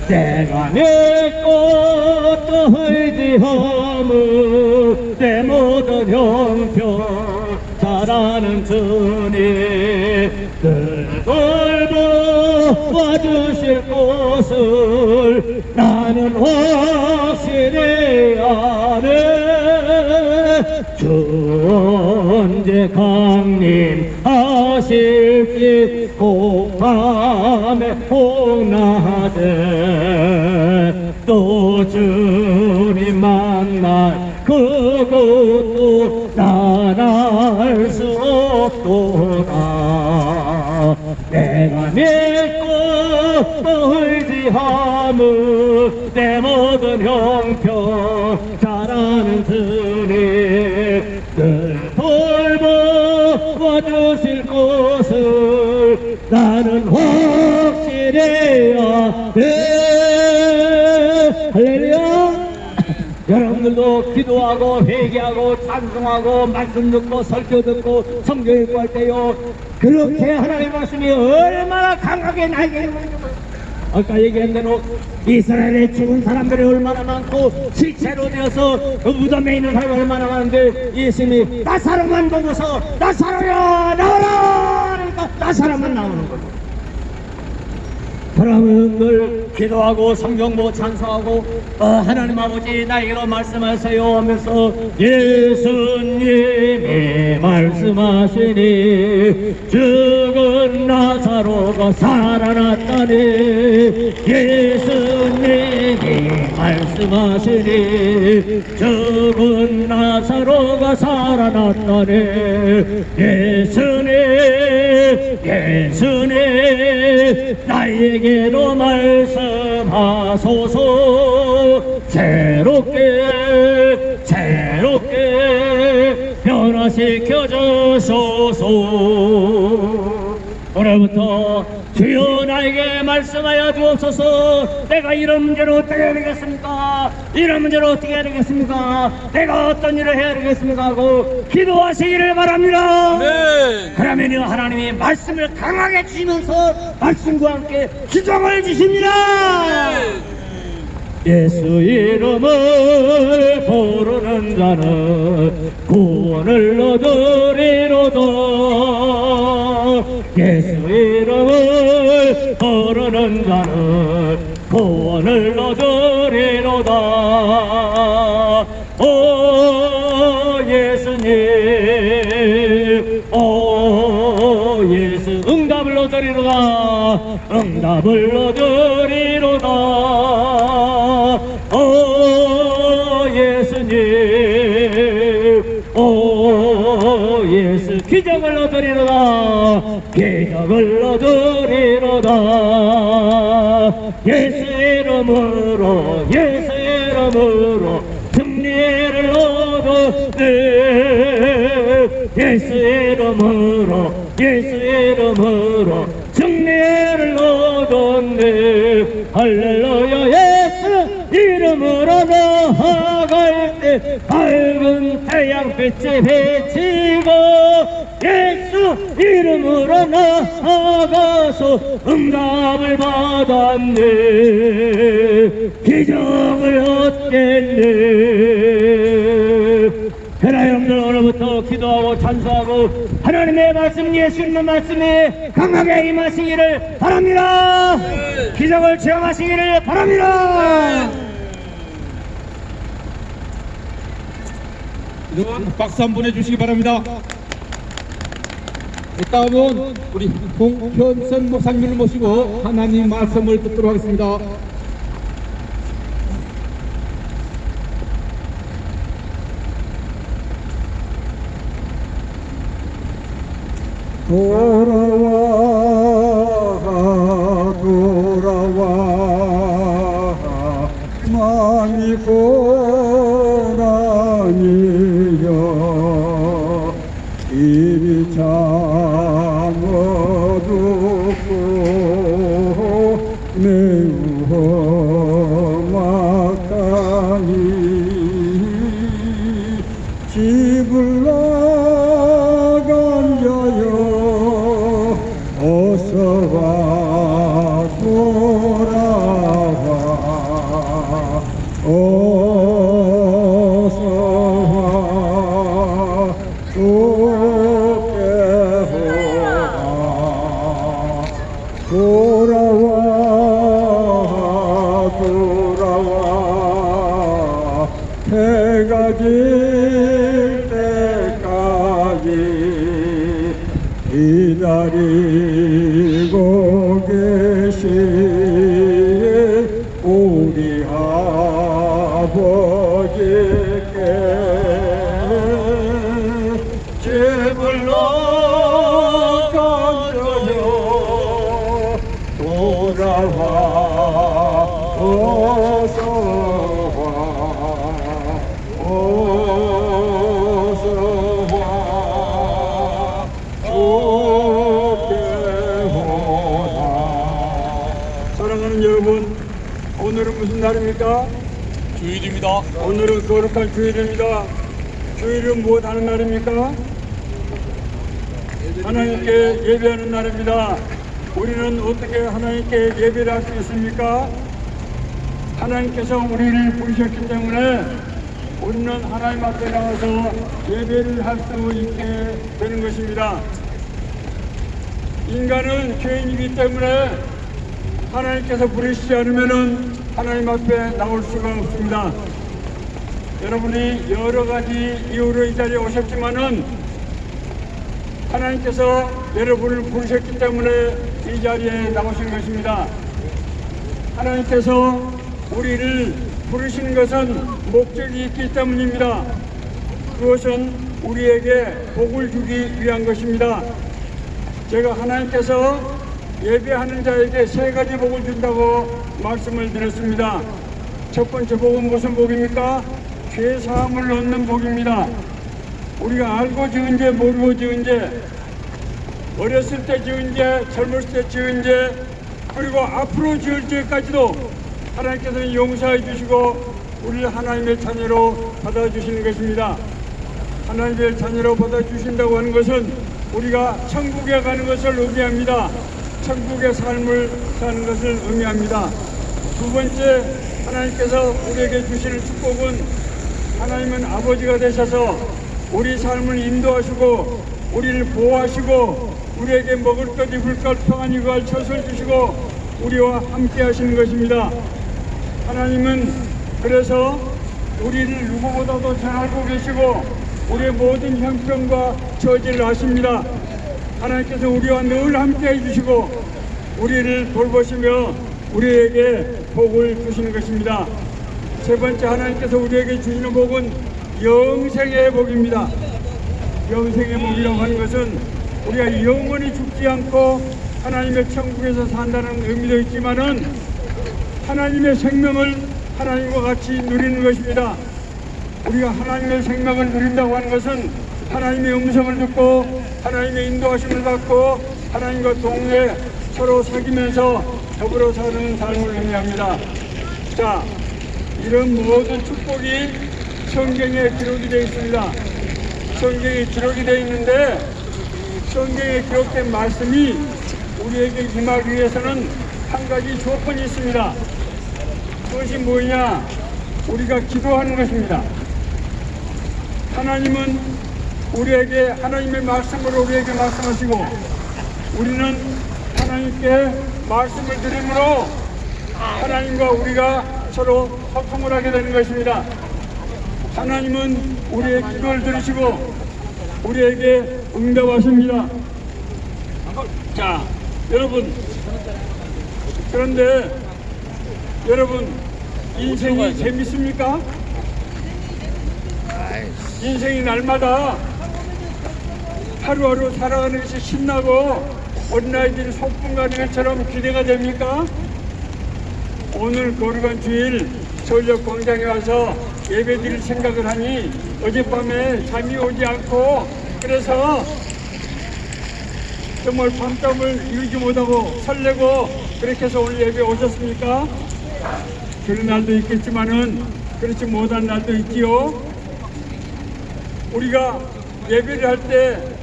내가 믿고 또 의지하며 내 모든 형편 잘하는 주님 늘 돌보아주실 것을 나는 확실히 아네. 주 언제 강림하실지 혹밤에 혹낮에 또 주님 만날 그것도 난 알 수 없도다. 내가 믿고 또 의지하며 내 모든 형편 잘하는 주님 늘 돌보아주실 것을 나는 확실히 아네. 할렐루야. 여러분들도 기도하고 회개하고 찬송하고 말씀 듣고 설교 듣고 성경 읽고 할 때요 그렇게 하나님의 말씀이 얼마나 강하게 나에게 아까 얘기한 대로 이스라엘에 죽은 사람들이 얼마나 많고 실체로 되어서 그 무덤에 있는 사람이 얼마나 많은데 예수님이 나사로만 보고서 나사로야 나와라 그러니까 나사로만 나오는 거죠. 그러면 늘 기도하고 성경 보고 찬송하고 하나님 아버지 나에게로 말씀하세요 하면서 예수님이 말씀하시니 죽은 나사로가 살아났다니 예수님이 말씀하시니 죽은 나사로가 살아났다니 예수님 나에게로 말씀하소서. 새롭게 변화시켜 주소서. 오늘부터 주여 나에게 말씀하여 주옵소서. 내가 이런 문제로 어떻게 해야 되겠습니까? 이런 문제로 어떻게 해야 되겠습니까? 내가 어떤 일을 해야 되겠습니까? 하고 기도하시기를 바랍니다. 네. 그러면요 하나님이 말씀을 강하게 주시면서 말씀과 함께 기적을 주십니다. 예수 이름을 부르는 자는 구원을 얻으리로다. 예수 이름을 부르는 자는 구원을 얻으리로다. 오 예수님 오 예수 응답을 얻으리로다. 응답을 얻으리로다. 오 예수님 오 예수 기적을 얻으리로다. 기적을 얻으리로다. 예수 이름으로 예수 이름으로 승리를 얻었네. 예수 이름으로 예수 이름으로 승리를 얻었네. 할렐루야. 예수 이름으로 나아갈 때 밝은 태양빛이 비치고 예수 이름으로 나아가서 응답을 받았네. 기적을 얻겠네. 그러나 여러분들 오늘부터 기도하고 찬송하고 하나님의 말씀 예수님의 말씀에 강하게 임하시기를 바랍니다. 기적을 체험하시기를 바랍니다. 여러분 박수 한번 해주시기 바랍니다. 다음은 우리 홍편선 목사님을 모시고 하나님 말씀을 듣도록 하겠습니다. 돌아와 돌아와 많이 고라니여 이리 잠어두고 매우 험악하니 집을 나간 자여 어서와 돌아와 어서와 주께 오라 돌아와 해가 질 때까지 기다리고 계신 우리 아버지께 제불러 던져요 돌아와 어서와 어서와 주께 오라. 사랑하는 여러분, 오늘은 무슨 날입니까? 주일입니다. 오늘은 거룩한 주일입니다. 주일은 무엇 하는 날입니까? 하나님께 예배하는 날입니다. 우리는 어떻게 하나님께 예배를 할 수 있습니까? 하나님께서 우리를 부르셨기 때문에 우리는 하나님 앞에 나와서 예배를 할 수 있게 되는 것입니다. 인간은 죄인이기 때문에 하나님께서 부르시지 않으면 하나님 앞에 나올 수가 없습니다. 여러분이 여러 가지 이유로 이 자리에 오셨지만은 하나님께서 여러분을 부르셨기 때문에 이 자리에 나오신 것입니다. 하나님께서 우리를 부르시는 것은 목적이 있기 때문입니다. 그것은 우리에게 복을 주기 위한 것입니다. 제가 하나님께서 예배하는 자에게 세 가지 복을 준다고 말씀을 드렸습니다. 첫 번째 복은 무슨 복입니까? 죄 사함을 얻는 복입니다. 우리가 알고 지은 죄, 모르고 지은 죄, 어렸을 때 지은 죄, 젊었을 때 지은 죄, 그리고 앞으로 지을 죄까지도 하나님께서는 용서해 주시고 우리를 하나님의 자녀로 받아주시는 것입니다. 하나님의 자녀로 받아주신다고 하는 것은 우리가 천국에 가는 것을 의미합니다. 천국의 삶을 사는 것을 의미합니다. 두 번째, 하나님께서 우리에게 주시는 축복은 하나님은 아버지가 되셔서 우리 삶을 인도하시고 우리를 보호하시고 우리에게 먹을 것, 입을 것, 평안히 구할 처소를 주시고 우리와 함께 하시는 것입니다. 하나님은 그래서 우리를 누구보다도 잘 알고 계시고 우리의 모든 형편과 처지를 아십니다. 하나님께서 우리와 늘 함께 해주시고 우리를 돌보시며 우리에게 복을 주시는 것입니다. 세 번째, 하나님께서 우리에게 주시는 복은 영생의 복입니다. 영생의 복이라고 하는 것은 우리가 영원히 죽지 않고 하나님의 천국에서 산다는 의미도 있지만은 하나님의 생명을 하나님과 같이 누리는 것입니다. 우리가 하나님의 생명을 누린다고 하는 것은 하나님의 음성을 듣고 하나님의 인도하심을 받고 하나님과 동시에 서로 사귀면서 더불어 사는 삶을 의미합니다. 자, 이런 모든 축복이 성경에 기록이 되어 있습니다. 성경에 기록이 되어 있는데 성경에 기록된 말씀이 우리에게 임하기 위해서는 한 가지 조건이 있습니다. 그것이 뭐냐? 우리가 기도하는 것입니다. 하나님은 우리에게 하나님의 말씀으로 우리에게 말씀하시고 우리는 하나님께 말씀을 드림으로 하나님과 우리가 서로 소통을 하게 되는 것입니다. 하나님은 우리의 기도를 들으시고 우리에게 응답하십니다. 자, 여러분, 그런데 여러분, 인생이 재밌습니까? 인생이 날마다 하루하루 살아가는 것이 신나고 어린아이들이 소풍 가는 것처럼 기대가 됩니까? 오늘 거룩한 주일 서울역 광장에 와서 예배 드릴 생각을 하니 어젯밤에 잠이 오지 않고 그래서 정말 밤잠을 이루지 못하고 설레고 그렇게 해서 오늘 예배 오셨습니까? 그런 날도 있겠지만은 그렇지 못한 날도 있지요. 우리가 예배를 할 때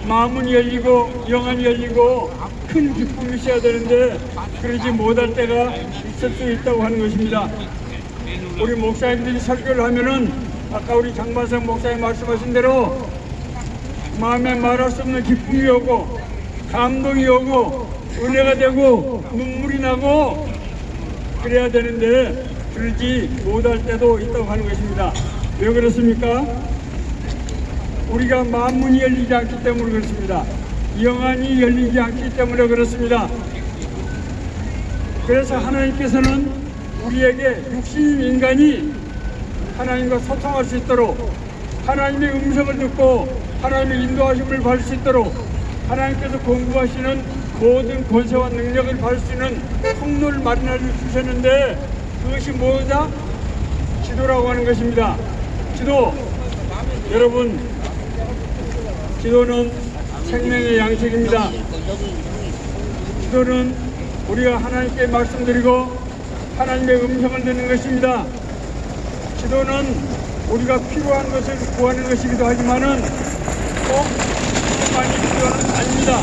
마음은 열리고 영안이 열리고 큰 기쁨이 있어야 되는데 그러지 못할 때가 있을 수 있다고 하는 것입니다. 우리 목사님들이 설교를 하면은 아까 우리 장반석 목사님 말씀하신 대로 마음에 말할 수 없는 기쁨이 오고 감동이 오고 은혜가 되고 눈물이 나고 그래야 되는데 그러지 못할 때도 있다고 하는 것입니다. 왜 그렇습니까? 우리가 만문이 열리지 않기 때문에 그렇습니다. 영안이 열리지 않기 때문에 그렇습니다. 그래서 하나님께서는 우리에게 육신 인간이 하나님과 소통할 수 있도록 하나님의 음성을 듣고 하나님의 인도하심을 받을 수 있도록 하나님께서 공급하시는 모든 권세와 능력을 받을 수 있는 통로를 마련해 주셨는데 그것이 뭐다? 기도라고 하는 것입니다. 기도. 여러분, 기도는 생명의 양식입니다. 기도는 우리가 하나님께 말씀드리고 하나님의 음성을 듣는 것입니다. 기도는 우리가 필요한 것을 구하는 것이기도 하지만은 꼭 많이 필요는 아닙니다.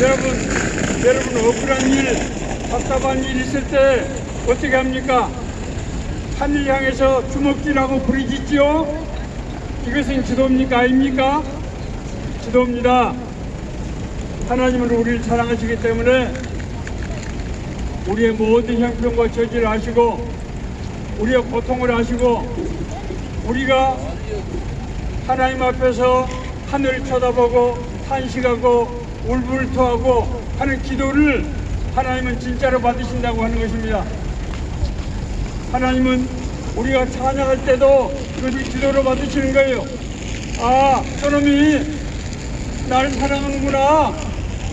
여러분 억울한 일, 답답한 일 있을 때 어떻게 합니까? 하늘 향해서 주먹질하고 부르짖지요? 이것은 기도입니까? 아닙니까? 기도입니다. 하나님은 우리를 사랑하시기 때문에 우리의 모든 형편과 처지를 아시고 우리의 고통을 아시고 우리가 하나님 앞에서 하늘을 쳐다보고 탄식하고 울불토하고 하는 기도를 하나님은 진짜로 받으신다고 하는 것입니다. 하나님은 우리가 찬양할 때도 그것을 기도로 받으시는 거예요. 아, 저놈이 나를 사랑하는구나,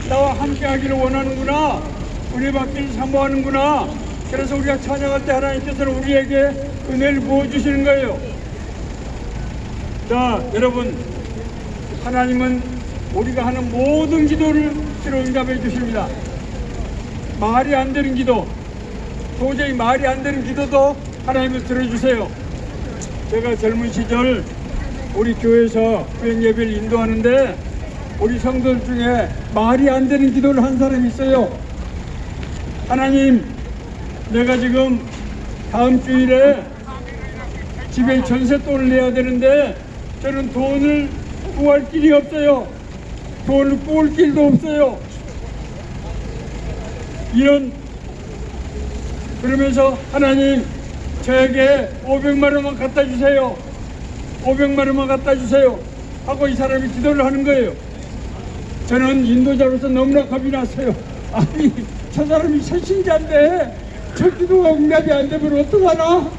나와 함께 하기를 원하는구나, 은혜 받기를 사모하는구나. 그래서 우리가 찬양할 때 하나님께서는 우리에게 은혜를 부어주시는 거예요. 자, 여러분, 하나님은 우리가 하는 모든 기도를 주로 응답해 주십니다. 말이 안 되는 기도, 도저히 말이 안 되는 기도도 하나님을 들어주세요. 제가 젊은 시절 우리 교회에서 구역 예배를 인도하는데 우리 성도들 중에 말이 안 되는 기도를 한 사람이 있어요. 하나님, 내가 지금 다음 주일에 집에 전세돈을 내야 되는데 저는 돈을 구할 길이 없어요. 돈을 구할 길도 없어요. 그러면서 하나님, 저에게 500만 원만 갖다 주세요. 500만 원만 갖다 주세요 하고 이 사람이 기도를 하는 거예요. 저는 인도자로서 너무나 겁이 났어요. 아니, 저 사람이 새신자인데 저 기도가 응답이 안 되면 어떡하나?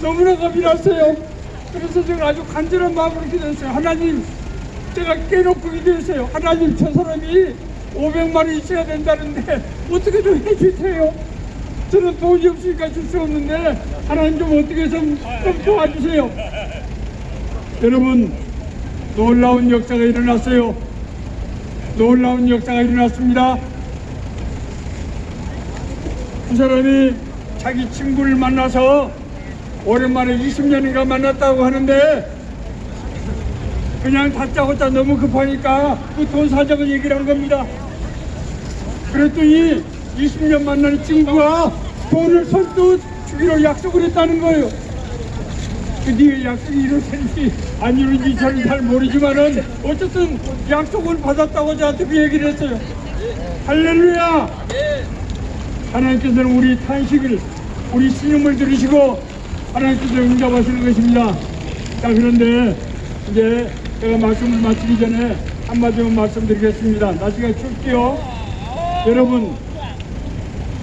너무나 겁이 났어요. 그래서 제가 아주 간절한 마음으로 기도했어요. 하나님, 제가 깨놓고 기도했어요. 하나님, 저 사람이 500만 원 있어야 된다는데 어떻게 좀 해주세요. 저는 돈이 없으니까 줄 수 없는데 하나님 좀 어떻게 좀 도와주세요. 여러분, 놀라운 역사가 일어났어요. 놀라운 역사가 일어났습니다. 그 사람이 자기 친구를 만나서 오랜만에 20년인가 만났다고 하는데 그냥 다짜고짜 너무 급하니까 그 돈 사정을 얘기를 한 겁니다. 그랬더니 20년 만난 친구가 돈을 선뜻 주기로 약속을 했다는 거예요. 네 약속이 이루어진지 안 이루어진지 저는 잘 모르지만은 어쨌든 약속을 받았다고 저한테 그 얘기를 했어요. 할렐루야! 하나님께서는 우리 탄식을, 우리 신음을 들으시고 하나님께서 응답하시는 것입니다. 자, 그런데 이제 제가 말씀을 마치기 전에 한마디만 말씀드리겠습니다. 날씨가 춥지요? 여러분,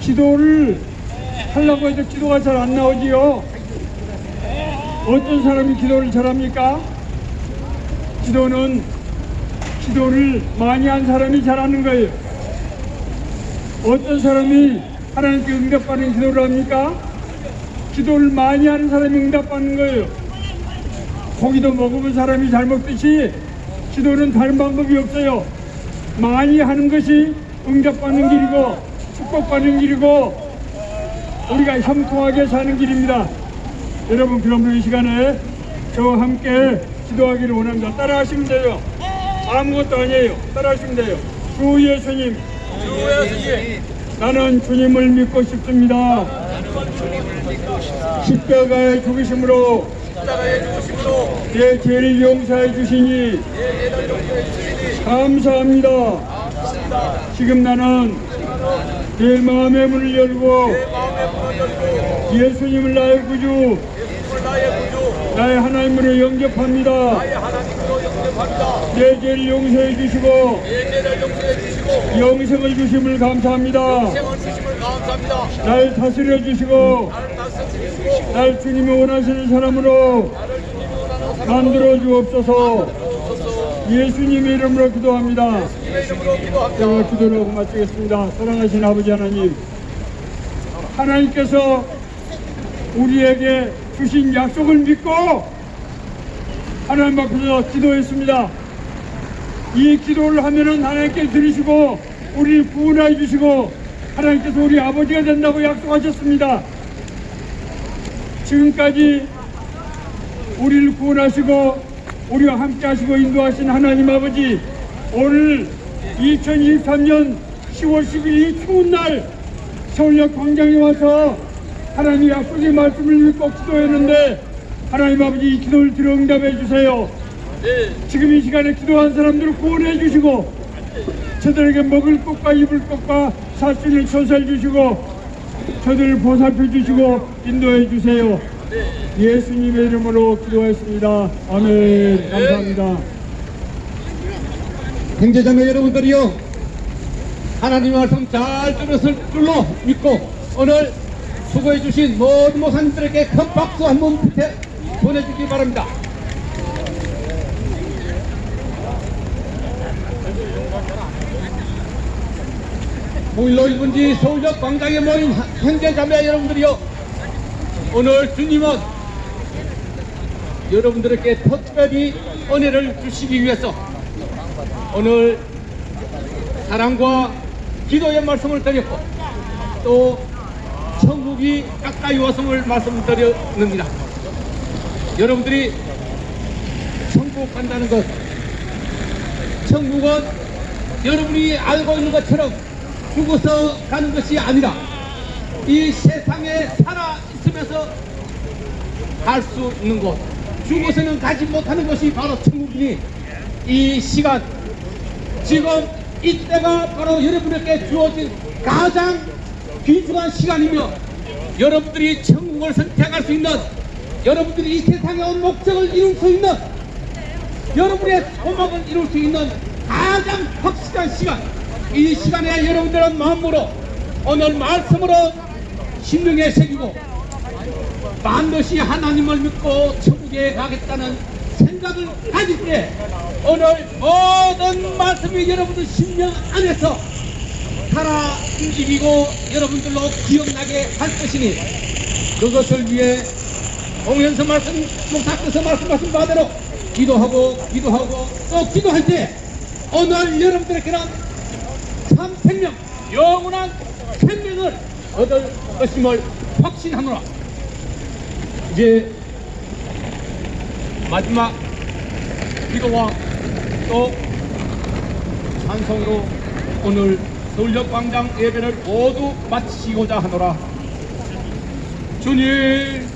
기도를 하려고 해도 기도가 잘 안 나오지요? 어떤 사람이 기도를 잘합니까? 기도를 많이 한 사람이 잘하는 거예요. 어떤 사람이 하나님께 응답받는 기도를 합니까? 기도를 많이 하는 사람이 응답받는 거예요. 고기도 먹으면 사람이 잘 먹듯이 기도는 다른 방법이 없어요. 많이 하는 것이 응답받는 길이고 축복받는 길이고 우리가 형통하게 사는 길입니다. 여러분, 그러면 이 시간에 저와 함께 기도하기를 원합니다. 따라하시면 돼요. 아무것도 아니에요. 따라하시면 돼요. 주 예수님, 나는 주님을 믿고 싶습니다. 십자가의 죽으심으로 내 죄를 용서해 주시니 감사합니다. 지금 나는 내 마음의 문을 열고 예수님을 나의 구주, 나의 하나님으로 영접합니다. 내 죄를 용서해 주시고 영생을 주심을 감사합니다. 날 다스려 주시고 날 주님이 원하시는 사람으로 만들어 주옵소서. 예수님의 이름으로 기도합니다. 제가 기도를 하고 마치겠습니다. 사랑하신 아버지 하나님, 하나님께서 우리에게 주신 약속을 믿고 하나님 앞에서 기도했습니다. 이 기도를 하면은 하나님께 들으시고 우리를 구원해 주시고 하나님께서 우리 아버지가 된다고 약속하셨습니다. 지금까지 우리를 구원하시고 우리와 함께 하시고 인도하신 하나님 아버지, 오늘 2023년 10월 10일 이 추운 날 서울역 광장에 와서 하나님 약속의 말씀을 믿고 기도했는데 하나님 아버지 이 기도를 들어 응답해 주세요. 지금 이 시간에 기도한 사람들을 구원해 주시고 저들에게 먹을 것과 입을 것과 살 수 있는 처소해 주시고 저들을 보살펴 주시고 인도해 주세요. 예수님의 이름으로 기도했습니다. 아멘. 감사합니다. 형제자매 여러분들이요, 하나님의 말씀 잘 들었을 줄로 믿고 오늘 수고해 주신 모든 목사님들에게 큰 박수 한번 보내주기 바랍니다. 공일로 1분지 서울역 광장에 모인 형제자매 여러분들이요, 오늘 주님은 여러분들에게 특별히 은혜를 주시기 위해서 오늘 사랑과 기도의 말씀을 드렸고 또 천국이 가까이 왔음을 말씀드렸습니다. 여러분들이 천국 간다는 것, 천국은 여러분이 알고 있는 것처럼 죽어서 가는 것이 아니라 이 세상에 살아 있으면서 갈 수 있는 곳, 죽어서는 가지 못하는 것이 바로 천국이니 이 시간, 지금 이때가 바로 여러분에게 주어진 가장 귀중한 시간이며 여러분들이 천국을 선택할 수 있는, 여러분들이 이 세상에 온 목적을 이룰 수 있는, 여러분의 소망을 이룰 수 있는 가장 확실한 시간, 이 시간에 여러분들은 마음으로 오늘 말씀으로 심령에 새기고 반드시 하나님을 믿고 천국에 가겠다는 생각을 가질 때 오늘 모든 말씀이 여러분들 심령 안에서 살아 움직이고 여러분들로 기억나게 할 것이니 그것을 위해 공연서 말씀, 목사께서 말씀하신 바대로 기도하고 또 기도할 때 오늘 여러분들에게는 참 생명, 영원한 생명을 얻을 것임을 확신하노라. 이제 마지막 기도와 또 찬송으로 오늘 서울역 광장 예배를 모두 마치고자 하노라. 주님,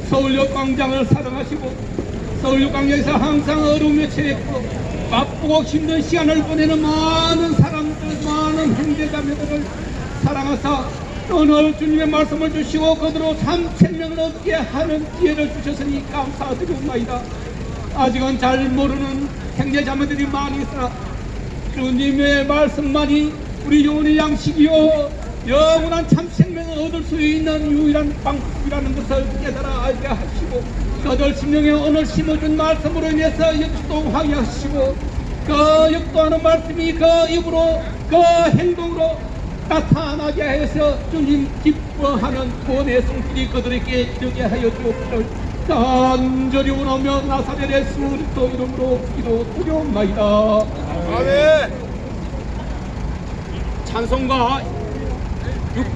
서울역 광장을 사랑하시고 서울역 광장에서 항상 어려움에 처했고 바쁘고 힘든 시간을 보내는 많은 사람들, 많은 형제자매들을 사랑하사 오늘 주님의 말씀을 주시고 그대로 참 생명을 얻게 하는 기회를 주셨으니 감사드리옵나이다. 아직은 잘 모르는 형제자매들이 많이 있으나 주님의 말씀만이 우리 영혼의 양식이요 영원한 참 생명을 얻을 수 있는 유일한 방법이라는 것을 깨달아 알게 하시고 그들 심령에 오늘 심어준 말씀으로 인해서 역동하게 하시고 그 역도하는 말씀이 그 입으로 그 행동으로 나타나게 하여서 주님 기뻐하는 구원의 손길이 그들에게 이르게 하여 주옵기를 간절히 원하며 나사렛의 예수 그리스도 이름으로 기도드리옵나이다. 아멘. 찬송가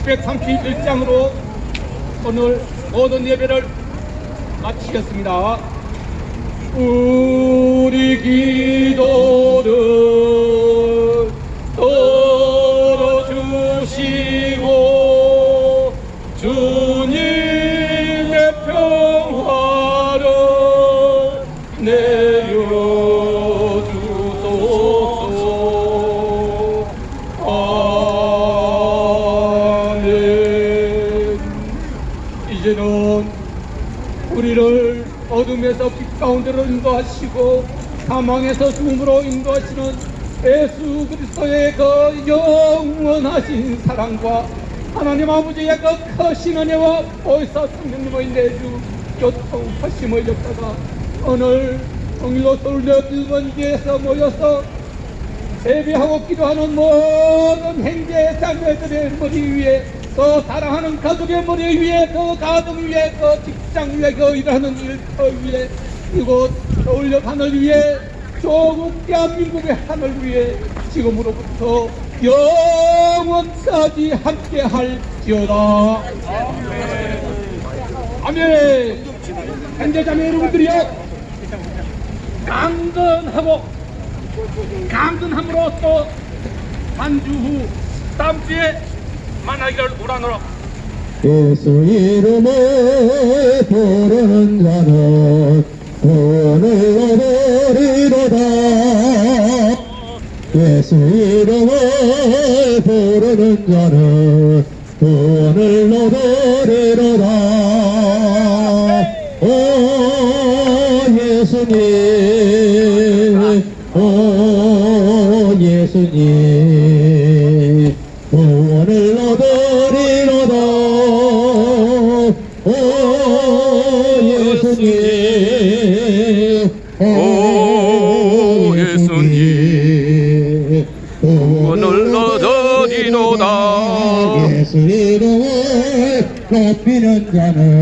631장으로 오늘 모든 예배를 마치겠습니다. 우리 기도를 들어주시고 주님 이제는 우리를 어둠에서 빛 가운데로 인도하시고 사망에서 죽음으로 인도하시는 예수 그리스도의 그 영원하신 사랑과 하나님 아버지의 그 크신 은혜와 보혜사 성령님의 내주 교통하심의 역사가 오늘 통일로 서울역 1번지에서 모여서 예배하고 기도하는 모든 형제 자매들의 머리 위에, 또 사랑하는 가족의 머리 위에, 또 가정 위에, 또 직장 위에, 그 일하는 일터 위에, 이곳 서울역 하늘 위에, 조국 대한민국의 하늘 위에 지금으로부터 영원까지 함께 할지어다. 아멘. 형제자매 여러분들이여, 강건함으로 또 한 주 후 다음 주에 만나기를 원하노라. 예수 이름을 부르는 자는 오늘 얻으리로다. 예수 이름을 부르는 자는 오늘 얻으리로다. 오 예수님, 오 예수님, 오늘 얻으리로다. 오 예수님, 오 예수님, 오늘 얻으리로다. 예수 이름을 높이는 자는